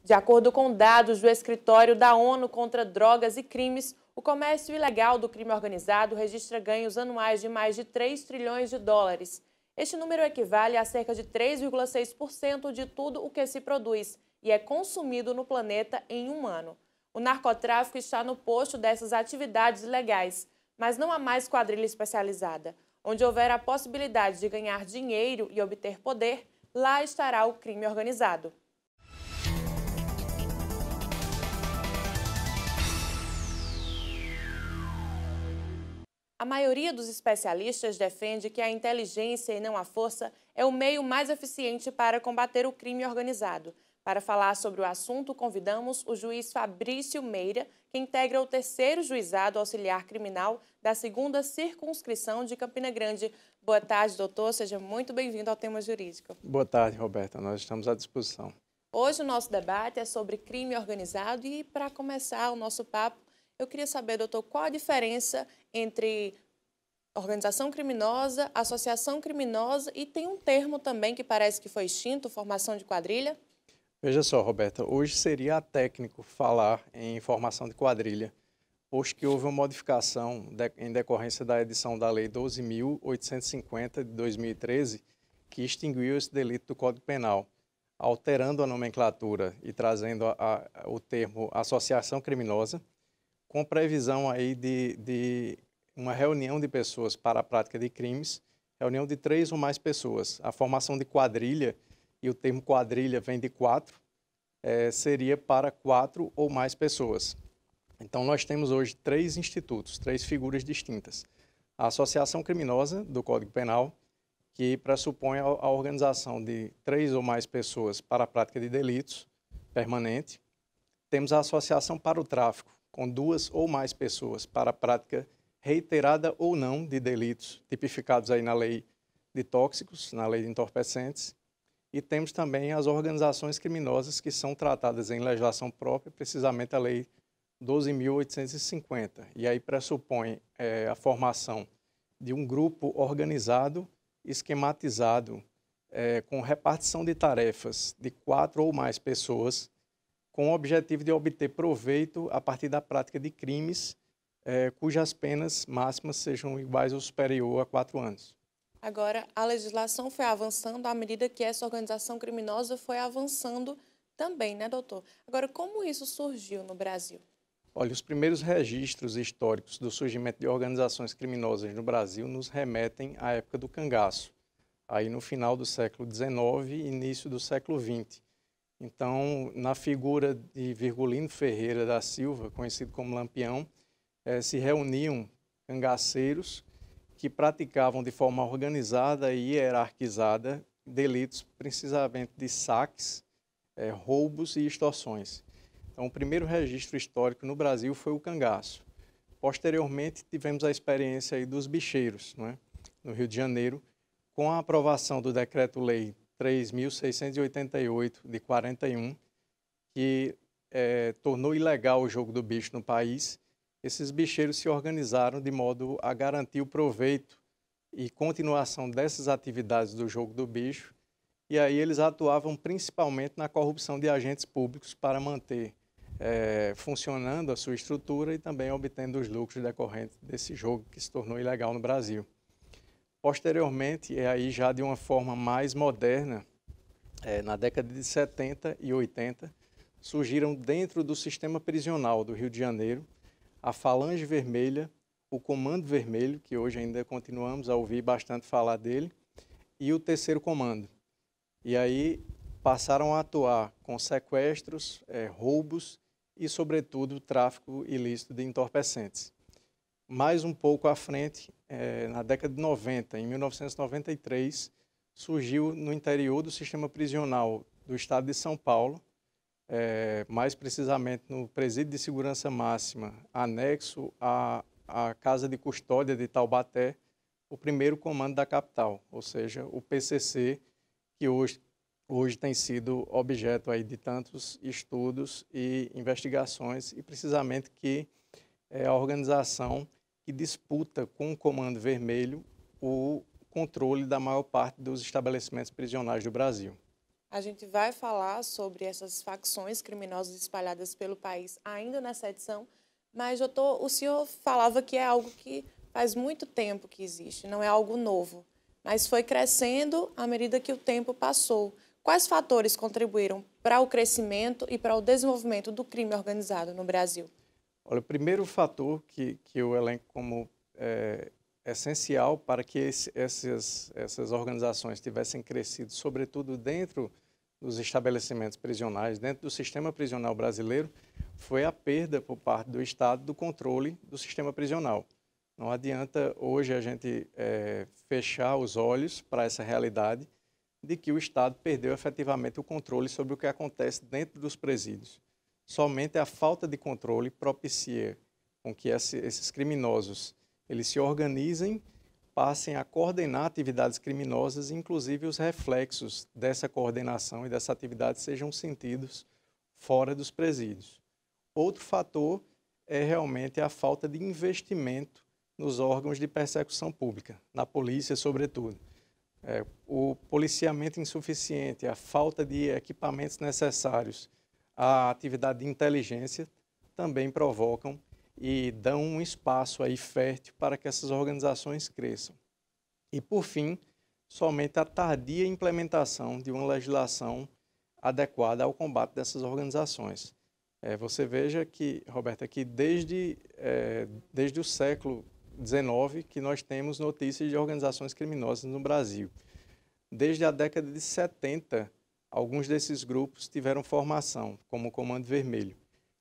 De acordo com dados do Escritório da ONU contra Drogas e Crimes, o comércio ilegal do crime organizado registra ganhos anuais de mais de 3 trilhões de dólares. Este número equivale a cerca de 3,6% de tudo o que se produz e é consumido no planeta em um ano. O narcotráfico está no posto dessas atividades ilegais, mas não há mais quadrilha especializada. Onde houver a possibilidade de ganhar dinheiro e obter poder, lá estará o crime organizado. A maioria dos especialistas defende que a inteligência e não a força é o meio mais eficiente para combater o crime organizado. Para falar sobre o assunto, convidamos o juiz Fabrício Meira, que integra o 3º Juizado Auxiliar Criminal da 2ª Circunscrição de Campina Grande. Boa tarde, doutor. Seja muito bem-vindo ao Tema Jurídico. Boa tarde, Roberta. Nós estamos à disposição. Hoje o nosso debate é sobre crime organizado e, para começar o nosso papo, eu queria saber, doutor, qual a diferença entre organização criminosa, associação criminosa e tem um termo também que parece que foi extinto, formação de quadrilha? Veja só, Roberta, hoje seria atécnico falar em formação de quadrilha, posto que houve uma modificação em decorrência da edição da Lei 12.850 de 2013, que extinguiu esse delito do Código Penal, alterando a nomenclatura e trazendo o termo associação criminosa, com previsão aí de uma reunião de pessoas para a prática de crimes, reunião de 3 ou mais pessoas. A formação de quadrilha, e o termo quadrilha vem de 4, seria para 4 ou mais pessoas. Então, nós temos hoje 3 institutos, 3 figuras distintas. A associação criminosa do Código Penal, que pressupõe a organização de 3 ou mais pessoas para a prática de delitos permanente. Temos a associação para o tráfico, com 2 ou mais pessoas para a prática reiterada ou não de delitos tipificados aí na lei de tóxicos, na lei de entorpecentes. E temos também as organizações criminosas que são tratadas em legislação própria, precisamente a lei 12.850. E aí pressupõe a formação de um grupo organizado, esquematizado, com repartição de tarefas de 4 ou mais pessoas, com o objetivo de obter proveito a partir da prática de crimes cujas penas máximas sejam iguais ou superior a 4 anos. Agora, a legislação foi avançando à medida que essa organização criminosa foi avançando também, né, doutor? Agora, como isso surgiu no Brasil? Olha, os primeiros registros históricos do surgimento de organizações criminosas no Brasil nos remetem à época do cangaço, aí no final do século XIX e início do século XX. Então, na figura de Virgulino Ferreira da Silva, conhecido como Lampião, se reuniam cangaceiros que praticavam de forma organizada e hierarquizada delitos precisamente de saques, roubos e extorsões. Então, o primeiro registro histórico no Brasil foi o cangaço. Posteriormente, tivemos a experiência aí dos bicheiros, não é? No Rio de Janeiro, com a aprovação do Decreto-Lei 3.688, de 41, que tornou ilegal o jogo do bicho no país. Esses bicheiros se organizaram de modo a garantir o proveito e continuação dessas atividades do jogo do bicho, e aí eles atuavam principalmente na corrupção de agentes públicos para manter funcionando a sua estrutura e também obtendo os lucros decorrentes desse jogo que se tornou ilegal no Brasil. Posteriormente, aí já de uma forma mais moderna, na década de 70 e 80, surgiram dentro do sistema prisional do Rio de Janeiro a Falange Vermelha, o Comando Vermelho, que hoje ainda continuamos a ouvir bastante falar dele, e o Terceiro Comando. E aí passaram a atuar com sequestros, roubos e, sobretudo, tráfico ilícito de entorpecentes. Mais um pouco à frente, na década de 90, em 1993, surgiu no interior do sistema prisional do estado de São Paulo, mais precisamente no Presídio de Segurança Máxima, anexo à Casa de Custódia de Taubaté, o primeiro comando da capital, ou seja, o PCC, que hoje tem sido objeto aí de tantos estudos e investigações, e precisamente que é a organização que disputa com o Comando Vermelho o controle da maior parte dos estabelecimentos prisionais do Brasil. A gente vai falar sobre essas facções criminosas espalhadas pelo país ainda nessa edição, mas o senhor falava que é algo que faz muito tempo que existe, não é algo novo, mas foi crescendo à medida que o tempo passou. Quais fatores contribuíram para o crescimento e para o desenvolvimento do crime organizado no Brasil? Olha, o primeiro fator que eu elenco como essencial para que essas organizações tivessem crescido, sobretudo dentro dos estabelecimentos prisionais, dentro do sistema prisional brasileiro, foi a perda por parte do Estado do controle do sistema prisional. Não adianta hoje a gente fechar os olhos para essa realidade de que o Estado perdeu efetivamente o controle sobre o que acontece dentro dos presídios. Somente a falta de controle propicia com que esses criminosos eles se organizem, passem a coordenar atividades criminosas, inclusive os reflexos dessa coordenação e dessa atividade sejam sentidos fora dos presídios. Outro fator é realmente a falta de investimento nos órgãos de persecução pública, na polícia sobretudo. O policiamento insuficiente, a falta de equipamentos necessários à atividade de inteligência também provocam e dão um espaço aí fértil para que essas organizações cresçam. E, por fim, somente a tardia implementação de uma legislação adequada ao combate dessas organizações. Você veja que, Roberta, que desde o século XIX que nós temos notícias de organizações criminosas no Brasil. Desde a década de 70, alguns desses grupos tiveram formação, como o Comando Vermelho.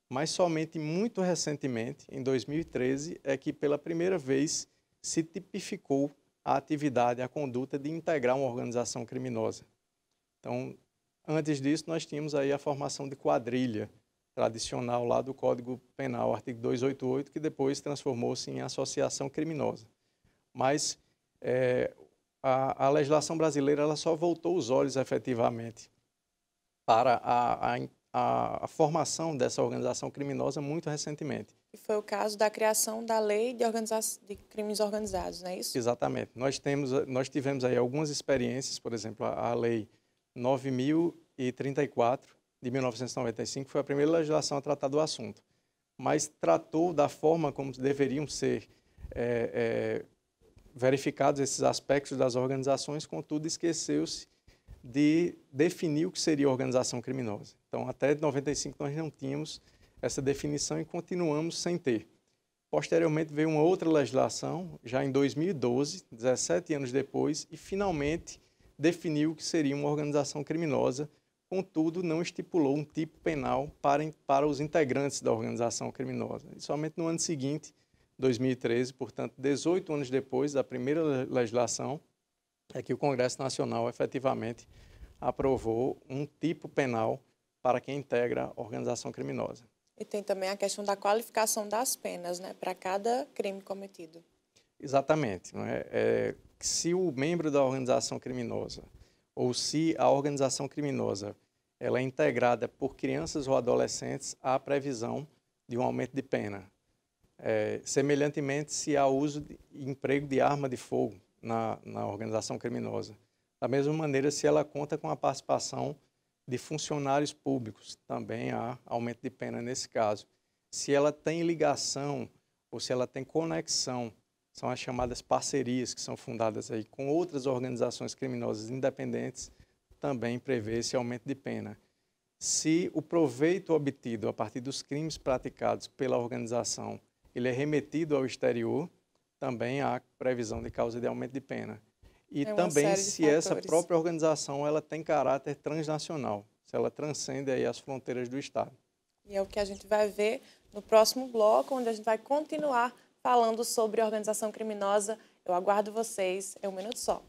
Mas somente muito recentemente, em 2013, é que pela primeira vez se tipificou a atividade, a conduta de integrar uma organização criminosa. Então, antes disso, nós tínhamos aí a formação de quadrilha tradicional lá do Código Penal, artigo 288, que depois transformou-se em associação criminosa. Mas a legislação brasileira ela só voltou os olhos efetivamente para a formação dessa organização criminosa muito recentemente. E foi o caso da criação da Lei de Crimes Organizados, não é isso? Exatamente. Nós tivemos aí algumas experiências, por exemplo, a Lei 9.034, de 1995, foi a primeira legislação a tratar do assunto, mas tratou da forma como deveriam ser verificados esses aspectos das organizações, contudo esqueceu-se de definir o que seria organização criminosa. Então, até 95 nós não tínhamos essa definição e continuamos sem ter. Posteriormente veio uma outra legislação, já em 2012, 17 anos depois, e finalmente definiu o que seria uma organização criminosa, contudo não estipulou um tipo penal para os integrantes da organização criminosa. E somente no ano seguinte, 2013, portanto, 18 anos depois da primeira legislação, é que o Congresso Nacional efetivamente aprovou um tipo penal para quem integra a organização criminosa. E tem também a questão da qualificação das penas, né, para cada crime cometido. Exatamente. Não é? Se o membro da organização criminosa ou se a organização criminosa ela é integrada por crianças ou adolescentes, há previsão de um aumento de pena. Semelhantemente, se há uso e emprego de arma de fogo na organização criminosa. Da mesma maneira, se ela conta com a participação de funcionários públicos, também há aumento de pena nesse caso. Se ela tem ligação ou se ela tem conexão, são as chamadas parcerias que são fundadas aí com outras organizações criminosas independentes, também prevê esse aumento de pena. Se o proveito obtido a partir dos crimes praticados pela organização ele é remetido ao exterior, também há previsão de causa de aumento de pena. E também se essa própria organização ela tem caráter transnacional, se ela transcende aí as fronteiras do Estado. E é o que a gente vai ver no próximo bloco, onde a gente vai continuar falando sobre organização criminosa. Eu aguardo vocês. É um minuto só.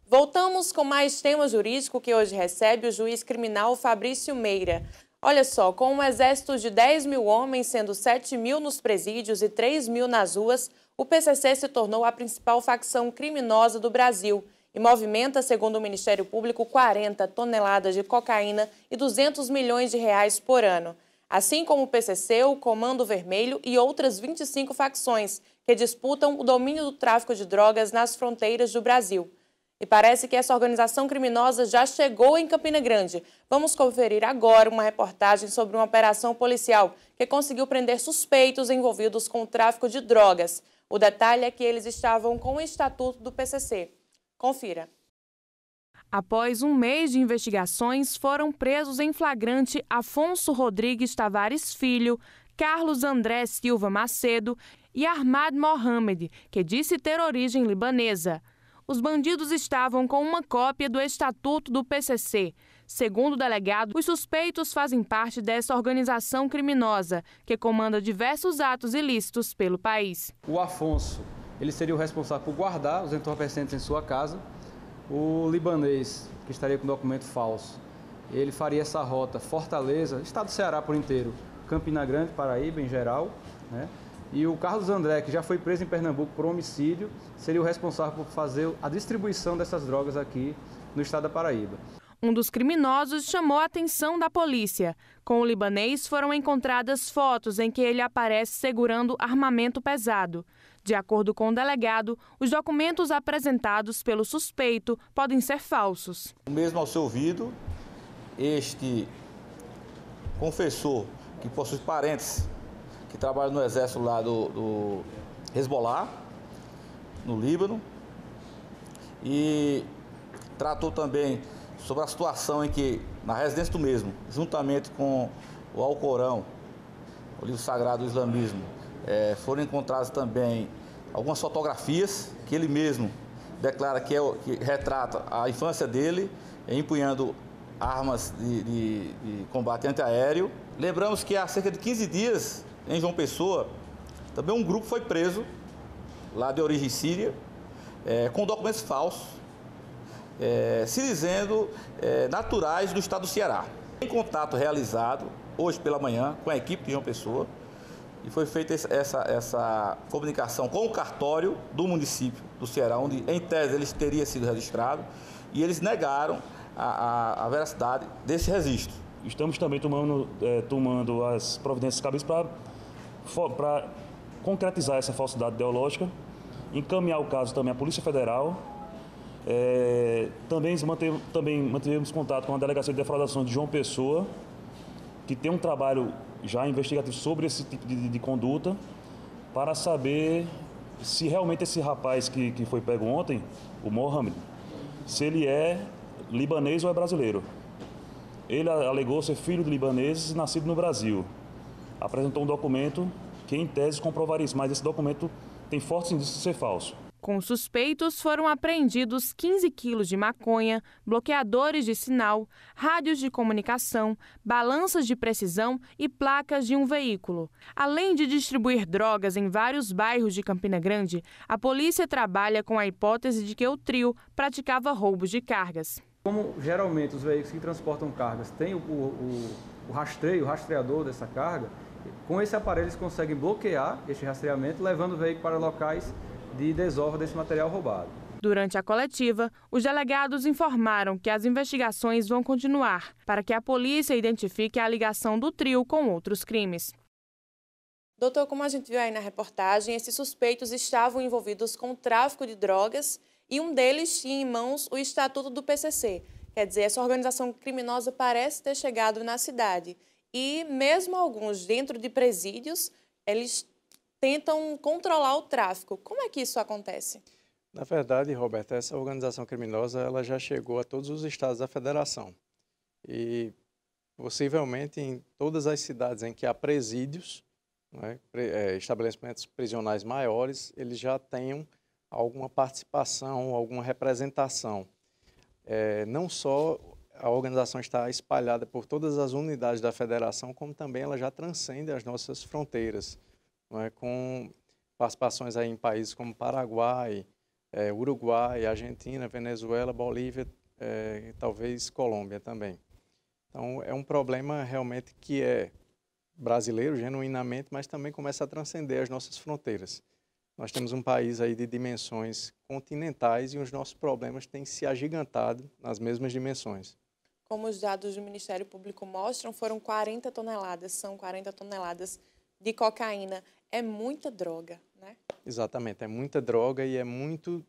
Voltamos com mais tema jurídico que hoje recebe o juiz criminal Fabrício Meira. Olha só, com um exército de 10 mil homens, sendo 7 mil nos presídios e 3 mil nas ruas, o PCC se tornou a principal facção criminosa do Brasil e movimenta, segundo o Ministério Público, 40 toneladas de cocaína e 200 milhões de reais por ano. assim como o PCC, o Comando Vermelho e outras 25 facções que disputam o domínio do tráfico de drogas nas fronteiras do Brasil. E parece que essa organização criminosa já chegou em Campina Grande. Vamos conferir agora uma reportagem sobre uma operação policial que conseguiu prender suspeitos envolvidos com o tráfico de drogas. O detalhe é que eles estavam com o estatuto do PCC. Confira. Após um mês de investigações, foram presos em flagrante Afonso Rodrigues Tavares Filho, Carlos André Silva Macedo e Ahmad Mohamed, que disse ter origem libanesa. Os bandidos estavam com uma cópia do estatuto do PCC. Segundo o delegado, os suspeitos fazem parte dessa organização criminosa, que comanda diversos atos ilícitos pelo país. O Afonso, ele seria o responsável por guardar os entorpecentes em sua casa. O libanês, que estaria com documento falso, ele faria essa rota Fortaleza, estado do Ceará por inteiro, Campina Grande, Paraíba em geral, né? E o Carlos André, que já foi preso em Pernambuco por homicídio, seria o responsável por fazer a distribuição dessas drogas aqui no estado da Paraíba. Um dos criminosos chamou a atenção da polícia. Com o libanês foram encontradas fotos em que ele aparece segurando armamento pesado. De acordo com o delegado, os documentos apresentados pelo suspeito podem ser falsos. Mesmo ao seu ouvido, este confessou que possui parentes que trabalham no exército lá do Hezbollah, no Líbano, e tratou também sobre a situação em que, na residência do mesmo, juntamente com o Alcorão, o livro sagrado do islamismo, foram encontradas também algumas fotografias que ele mesmo declara que retrata a infância dele, empunhando armas de combate antiaéreo. Lembramos que há cerca de 15 dias, em João Pessoa, também um grupo foi preso, lá de origem síria, com documentos falsos, se dizendo naturais do estado do Ceará. Em contato realizado, hoje pela manhã, com a equipe de João Pessoa, e foi feita essa comunicação com o cartório do município do Ceará, onde, em tese, eles teriam sido registrados, e eles negaram a veracidade desse registro. Estamos também tomando as providências cabíveis para concretizar essa falsidade ideológica, encaminhar o caso também à Polícia Federal. Também mantivemos contato com a Delegacia de Defraudação de João Pessoa, que tem um trabalho já investigativo sobre esse tipo de conduta, para saber se realmente esse rapaz que foi pego ontem, o Mohamed, se ele é libanês ou é brasileiro. Ele alegou ser filho de libaneses e nascido no Brasil. Apresentou um documento que, em tese, comprovaria isso, mas esse documento tem fortes indícios de ser falso. Com os suspeitos foram apreendidos 15 quilos de maconha, bloqueadores de sinal, rádios de comunicação, balanças de precisão e placas de um veículo. Além de distribuir drogas em vários bairros de Campina Grande, a polícia trabalha com a hipótese de que o trio praticava roubos de cargas. Como geralmente os veículos que transportam cargas têm o rastreador dessa carga, com esse aparelho eles conseguem bloquear este rastreamento, levando o veículo para locais de desova desse material roubado. Durante a coletiva, os delegados informaram que as investigações vão continuar para que a polícia identifique a ligação do trio com outros crimes. Doutor, como a gente viu aí na reportagem, esses suspeitos estavam envolvidos com o tráfico de drogas e um deles tinha em mãos o estatuto do PCC. Quer dizer, essa organização criminosa parece ter chegado na cidade. E mesmo alguns dentro de presídios, eles tentam controlar o tráfico. Como é que isso acontece? Na verdade, Roberta, essa organização criminosa ela já chegou a todos os estados da federação. E possivelmente em todas as cidades em que há presídios, né, estabelecimentos prisionais maiores, eles já tenham alguma participação, alguma representação. Não só a organização está espalhada por todas as unidades da federação, como também ela já transcende as nossas fronteiras, com participações aí em países como Paraguai, Uruguai, Argentina, Venezuela, Bolívia, talvez Colômbia também. Então, é um problema realmente que é brasileiro, genuinamente, mas também começa a transcender as nossas fronteiras. Nós temos um país aí de dimensões continentais e os nossos problemas têm se agigantado nas mesmas dimensões. como os dados do Ministério Público mostram, foram 40 toneladas, são 40 toneladas de cocaína. É muita droga, né? Exatamente, é muita droga e é muito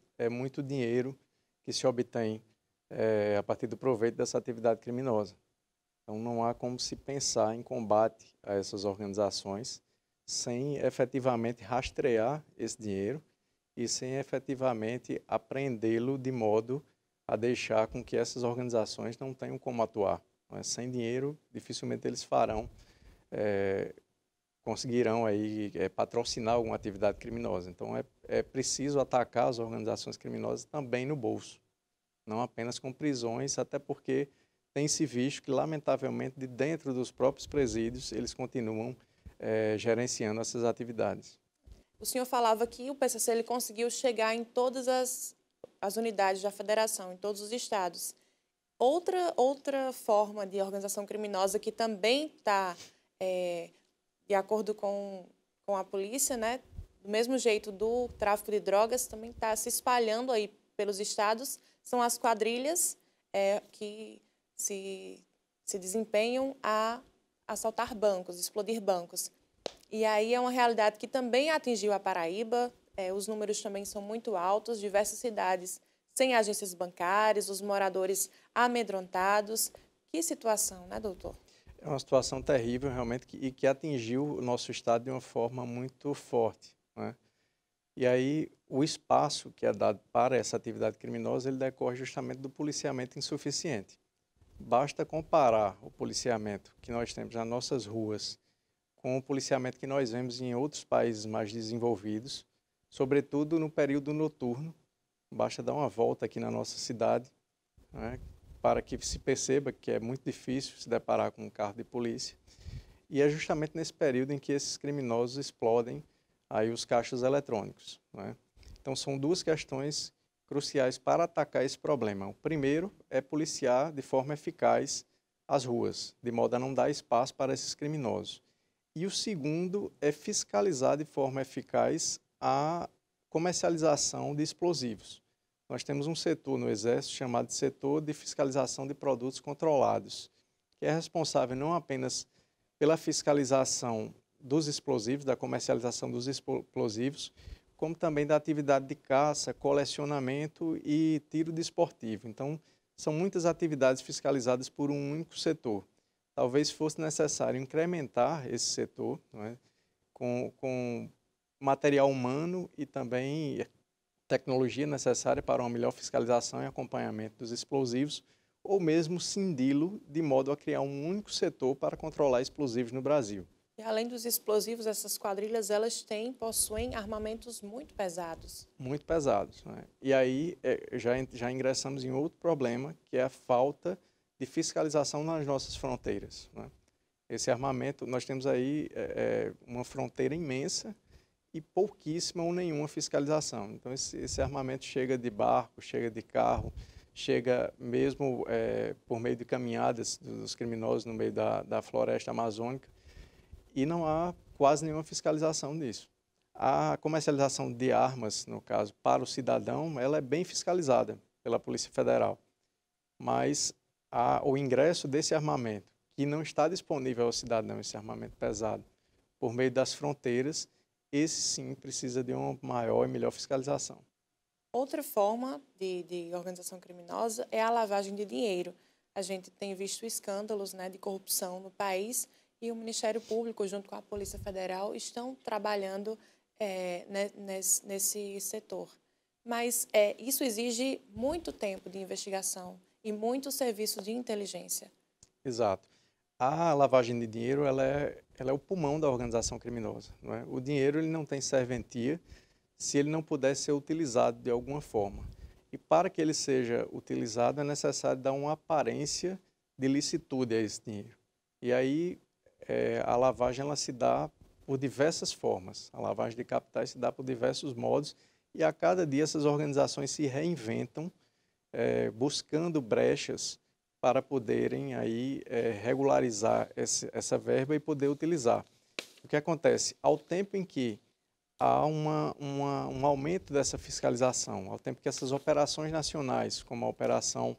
dinheiro que se obtém a partir do proveito dessa atividade criminosa. Então, não há como se pensar em combate a essas organizações sem efetivamente rastrear esse dinheiro e sem efetivamente apreendê-lo de modo a deixar com que essas organizações não tenham como atuar. Sem dinheiro, dificilmente eles conseguirão aí, patrocinar alguma atividade criminosa. Então, é preciso atacar as organizações criminosas também no bolso, não apenas com prisões, até porque tem se visto que, lamentavelmente, de dentro dos próprios presídios, eles continuam gerenciando essas atividades. O senhor falava que o PCC ele conseguiu chegar em todas as unidades da federação, em todos os estados. Outra forma de organização criminosa que também está, de acordo com a polícia, né, do mesmo jeito do tráfico de drogas, também está se espalhando aí pelos estados, são as quadrilhas que se desempenham a assaltar bancos, explodir bancos. E aí é uma realidade que também atingiu a Paraíba, os números também são muito altos, diversas cidades sem agências bancárias, os moradores amedrontados. Que situação, né, doutor? É uma situação terrível, realmente, e que atingiu o nosso estado de uma forma muito forte, né? E aí, o espaço que é dado para essa atividade criminosa, ele decorre justamente do policiamento insuficiente. Basta comparar o policiamento que nós temos nas nossas ruas com o policiamento que nós vemos em outros países mais desenvolvidos, sobretudo no período noturno. Basta dar uma volta aqui na nossa cidade, né, para que se perceba que é muito difícil se deparar com um carro de polícia. E é justamente nesse período em que esses criminosos explodem aí os caixas eletrônicos, né? Então, são duas questões cruciais para atacar esse problema. O primeiro é policiar de forma eficaz as ruas, de modo a não dar espaço para esses criminosos. E o segundo é fiscalizar de forma eficaz a comercialização de explosivos. Nós temos um setor no Exército chamado de Setor de Fiscalização de Produtos Controlados, que é responsável não apenas pela fiscalização dos explosivos, da comercialização dos explosivos, como também da atividade de caça, colecionamento e tiro desportivo. Então, são muitas atividades fiscalizadas por um único setor. Talvez fosse necessário incrementar esse setor, não é, com material humano e também tecnologia necessária para uma melhor fiscalização e acompanhamento dos explosivos, ou mesmo cindi-lo de modo a criar um único setor para controlar explosivos no Brasil. E além dos explosivos, essas quadrilhas possuem armamentos muito pesados. Muito pesados, né? E aí já ingressamos em outro problema, que é a falta de fiscalização nas nossas fronteiras, né? Esse armamento, nós temos aí uma fronteira imensa e pouquíssima ou nenhuma fiscalização. Então, esse armamento chega de barco, chega de carro, chega mesmo por meio de caminhadas dos criminosos no meio da floresta amazônica, e não há quase nenhuma fiscalização disso. A comercialização de armas, no caso, para o cidadão, ela é bem fiscalizada pela Polícia Federal, mas o ingresso desse armamento, que não está disponível ao cidadão, esse armamento pesado, por meio das fronteiras, esse sim precisa de uma maior e melhor fiscalização. Outra forma de organização criminosa é a lavagem de dinheiro. A gente tem visto escândalos, né, de corrupção no país e o Ministério Público, junto com a Polícia Federal, estão trabalhando nesse setor. Mas isso exige muito tempo de investigação e muitos serviços de inteligência. Exato. A lavagem de dinheiro ela é o pulmão da organização criminosa, não é? O dinheiro ele não tem serventia se ele não puder ser utilizado de alguma forma. E para que ele seja utilizado é necessário dar uma aparência de licitude a esse dinheiro. E aí a lavagem ela se dá por diversas formas. A lavagem de capitais se dá por diversos modos e a cada dia essas organizações se reinventam, buscando brechas para poderem aí regularizar essa verba e poder utilizar. O que acontece? Ao tempo em que há um aumento dessa fiscalização, ao tempo que essas operações nacionais, como a Operação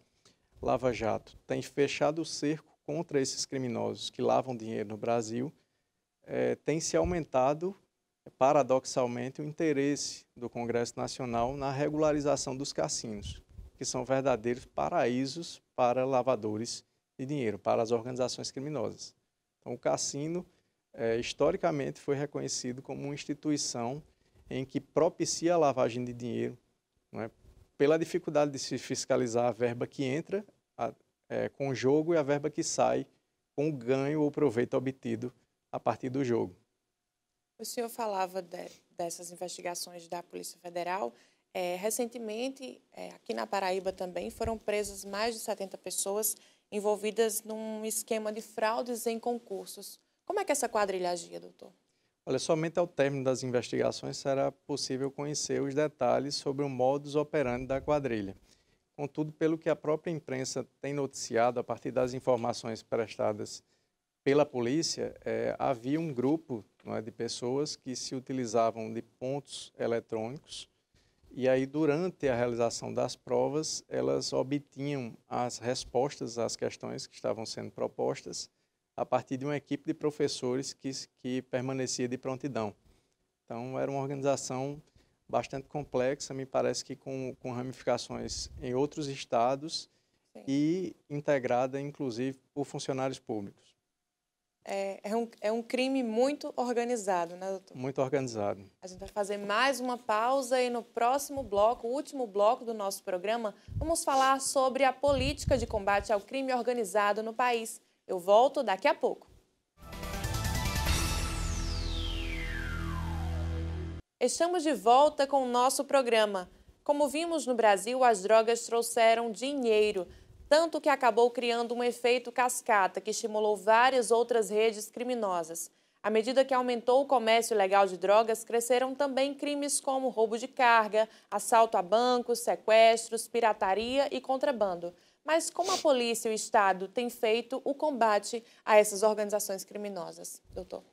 Lava Jato tem fechado o cerco contra esses criminosos que lavam dinheiro no Brasil, tem se aumentado, paradoxalmente, o interesse do Congresso Nacional na regularização dos cassinos, que são verdadeiros paraísos para lavadores de dinheiro, para as organizações criminosas. Então, o cassino, historicamente, foi reconhecido como uma instituição em que propicia a lavagem de dinheiro, não é? Pela dificuldade de se fiscalizar a verba que entra com o jogo e a verba que sai com o ganho ou proveito obtido a partir do jogo. O senhor falava dessas investigações da Polícia Federal. Recentemente, aqui na Paraíba também, foram presas mais de 70 pessoas envolvidas num esquema de fraudes em concursos. Como é que essa quadrilha agia, doutor? Olha, somente ao término das investigações será possível conhecer os detalhes sobre o modus operandi da quadrilha. Contudo, pelo que a própria imprensa tem noticiado, a partir das informações prestadas pela polícia, havia um grupo, não é, de pessoas que se utilizavam de pontos eletrônicos e aí, durante a realização das provas, elas obtinham as respostas às questões que estavam sendo propostas a partir de uma equipe de professores que permanecia de prontidão. Então, era uma organização bastante complexa, me parece que com ramificações em outros estados. Sim. E integrada, inclusive, por funcionários públicos. É um crime muito organizado, né, doutor? Muito organizado. A gente vai fazer mais uma pausa e no próximo bloco, o último bloco do nosso programa, vamos falar sobre a política de combate ao crime organizado no país. Eu volto daqui a pouco. Estamos de volta com o nosso programa. Como vimos no Brasil, as drogas trouxeram dinheiro, tanto que acabou criando um efeito cascata que estimulou várias outras redes criminosas. À medida que aumentou o comércio ilegal de drogas, cresceram também crimes como roubo de carga, assalto a bancos, sequestros, pirataria e contrabando. Mas como a polícia e o Estado têm feito o combate a essas organizações criminosas, doutor?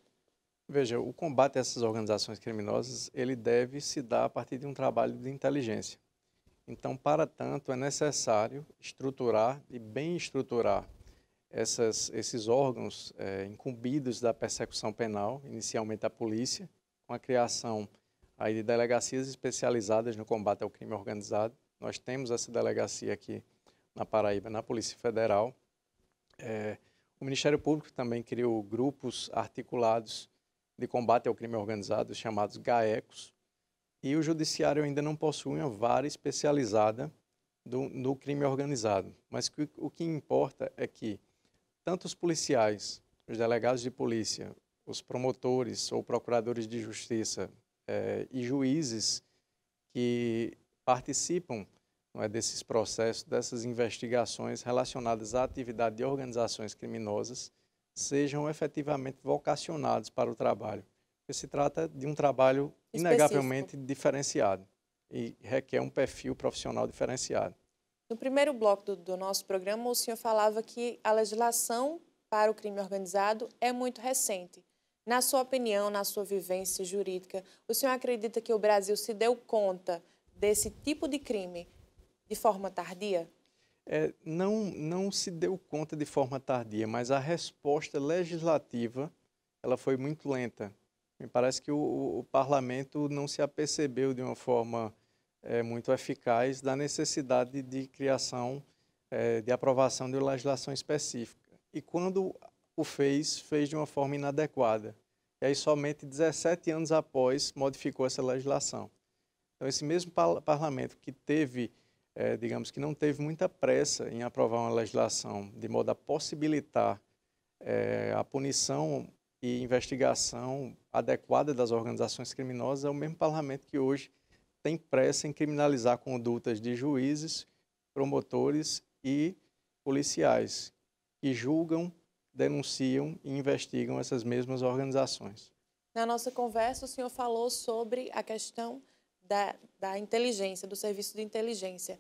Veja, o combate a essas organizações criminosas, ele deve se dar a partir de um trabalho de inteligência. Então, para tanto, é necessário estruturar e bem estruturar esses órgãos incumbidos da persecução penal, inicialmente a polícia, com a criação aí de delegacias especializadas no combate ao crime organizado. Nós temos essa delegacia aqui na Paraíba, na Polícia Federal. O Ministério Público também criou grupos articulados de combate ao crime organizado, chamados GAECOS, e o Judiciário ainda não possui uma vara especializada no crime organizado. Mas o que importa é que tanto os policiais, os delegados de polícia, os promotores ou procuradores de justiça e juízes que participam, não é, desses processos, dessas investigações relacionadas à atividade de organizações criminosas, sejam efetivamente vocacionados para o trabalho. Porque se trata de um trabalho inegavelmente diferenciado e requer um perfil profissional diferenciado. No primeiro bloco do nosso programa, o senhor falava que a legislação para o crime organizado é muito recente. Na sua opinião, na sua vivência jurídica, o senhor acredita que o Brasil se deu conta desse tipo de crime de forma tardia? Não se deu conta de forma tardia, mas a resposta legislativa ela foi muito lenta. Me parece que o parlamento não se apercebeu de uma forma muito eficaz da necessidade de criação, de aprovação de uma legislação específica. E quando o fez de uma forma inadequada. E aí somente 17 anos após modificou essa legislação. Então esse mesmo parlamento que teve, digamos que não teve muita pressa em aprovar uma legislação de modo a possibilitar a punição e investigação adequada das organizações criminosas, é o mesmo parlamento que hoje tem pressa em criminalizar condutas de juízes, promotores e policiais que julgam, denunciam e investigam essas mesmas organizações. Na nossa conversa, o senhor falou sobre a questão da inteligência, do serviço de inteligência.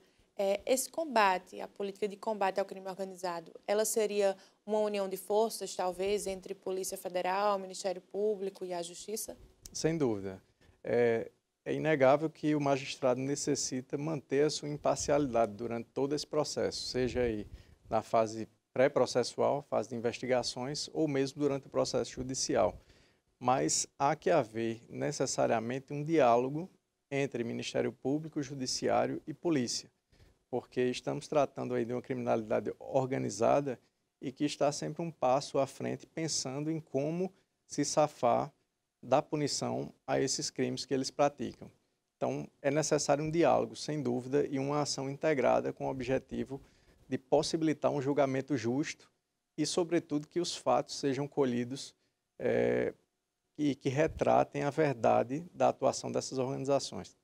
Esse combate, a política de combate ao crime organizado, ela seria uma união de forças, talvez, entre Polícia Federal, Ministério Público e a Justiça? Sem dúvida. É inegável que o magistrado necessita manter a sua imparcialidade durante todo esse processo, seja aí na fase pré-processual, fase de investigações, ou mesmo durante o processo judicial. Mas há que haver necessariamente um diálogo entre Ministério Público, Judiciário e Polícia, porque estamos tratando aí de uma criminalidade organizada e que está sempre um passo à frente pensando em como se safar da punição a esses crimes que eles praticam. Então, é necessário um diálogo, sem dúvida, e uma ação integrada com o objetivo de possibilitar um julgamento justo e, sobretudo, que os fatos sejam colhidos e que retratem a verdade da atuação dessas organizações.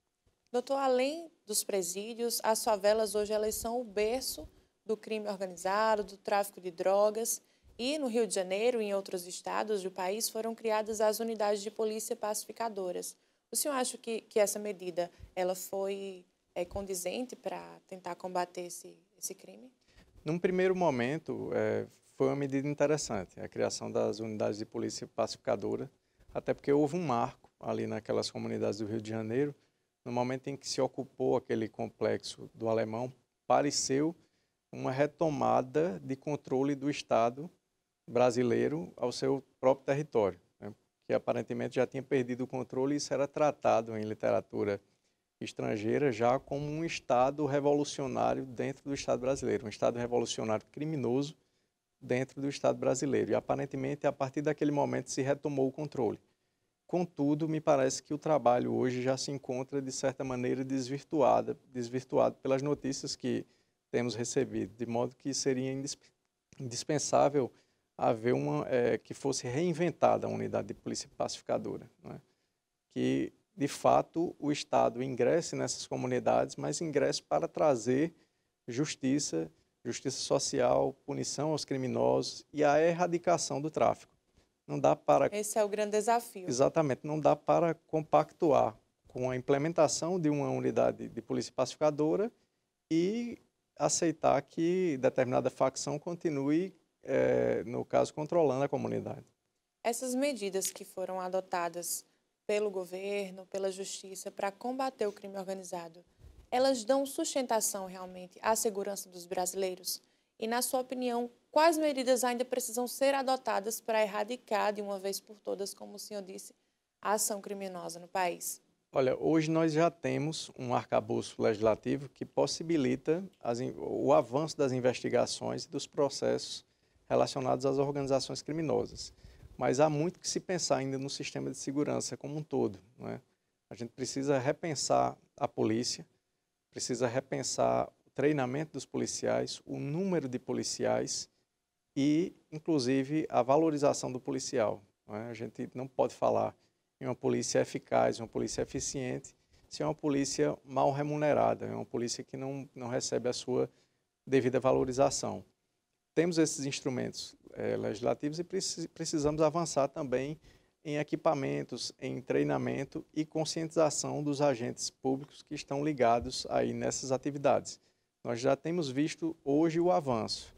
Doutor, além dos presídios, as favelas hoje elas são o berço do crime organizado, do tráfico de drogas. E no Rio de Janeiro e em outros estados do país foram criadas as unidades de polícia pacificadoras. O senhor acha que essa medida ela foi condizente para tentar combater esse crime? Num primeiro momento, foi uma medida interessante, a criação das unidades de polícia pacificadora, até porque houve um marco ali naquelas comunidades do Rio de Janeiro. No momento em que se ocupou aquele complexo do Alemão, pareceu uma retomada de controle do Estado brasileiro ao seu próprio território, né? Que aparentemente já tinha perdido o controle, e isso era tratado em literatura estrangeira já como um Estado revolucionário dentro do Estado brasileiro, um Estado revolucionário criminoso dentro do Estado brasileiro. E aparentemente, a partir daquele momento, se retomou o controle. Contudo, me parece que o trabalho hoje já se encontra, de certa maneira, desvirtuado pelas notícias que temos recebido, de modo que seria indispensável haver que fosse reinventada a unidade de polícia pacificadora, né? Que, de fato, o Estado ingresse nessas comunidades, mas ingresse para trazer justiça social, punição aos criminosos e a erradicação do tráfico. Não dá para... Esse é o grande desafio. Exatamente, não dá para compactuar com a implementação de uma unidade de polícia pacificadora e aceitar que determinada facção continue, no caso, controlando a comunidade. Essas medidas que foram adotadas pelo governo, pela justiça, para combater o crime organizado, elas dão sustentação realmente à segurança dos brasileiros? E, na sua opinião, quais medidas ainda precisam ser adotadas para erradicar, de uma vez por todas, como o senhor disse, a ação criminosa no país? Olha, hoje nós já temos um arcabouço legislativo que possibilita o avanço das investigações e dos processos relacionados às organizações criminosas. Mas há muito que se pensar ainda no sistema de segurança como um todo, não é? A gente precisa repensar a polícia, precisa repensar o treinamento dos policiais, o número de policiais e, inclusive, a valorização do policial, não é? A gente não pode falar em uma polícia eficaz, uma polícia eficiente, se é uma polícia mal remunerada, é uma polícia que não recebe a sua devida valorização. Temos esses instrumentos legislativos e precisamos avançar também em equipamentos, em treinamento e conscientização dos agentes públicos que estão ligados aí nessas atividades. Nós já temos visto hoje o avanço,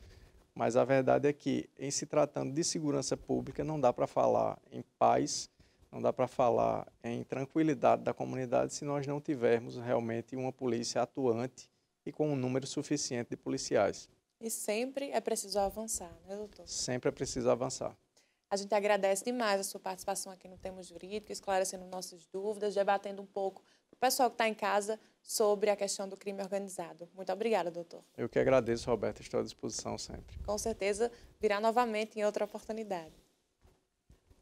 mas a verdade é que, em se tratando de segurança pública, não dá para falar em paz, não dá para falar em tranquilidade da comunidade se nós não tivermos realmente uma polícia atuante e com um número suficiente de policiais. E sempre é preciso avançar, né, doutor? Sempre é preciso avançar. A gente agradece demais a sua participação aqui no Tema Jurídico, esclarecendo nossas dúvidas, debatendo um pouco para o pessoal que está em casa sobre a questão do crime organizado. Muito obrigada, doutor. Eu que agradeço, Roberto, estou à disposição sempre. Com certeza virá novamente em outra oportunidade.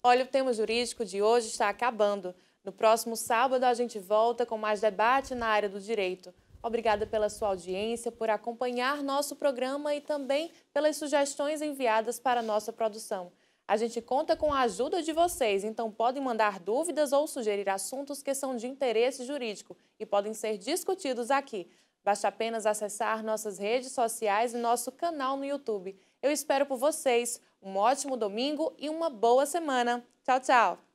Olha, o Tema Jurídico de hoje está acabando. No próximo sábado a gente volta com mais debate na área do direito. Obrigada pela sua audiência, por acompanhar nosso programa e também pelas sugestões enviadas para a nossa produção. A gente conta com a ajuda de vocês, então podem mandar dúvidas ou sugerir assuntos que são de interesse jurídico e podem ser discutidos aqui. Basta apenas acessar nossas redes sociais e nosso canal no YouTube. Eu espero por vocês. Um ótimo domingo e uma boa semana. Tchau, tchau!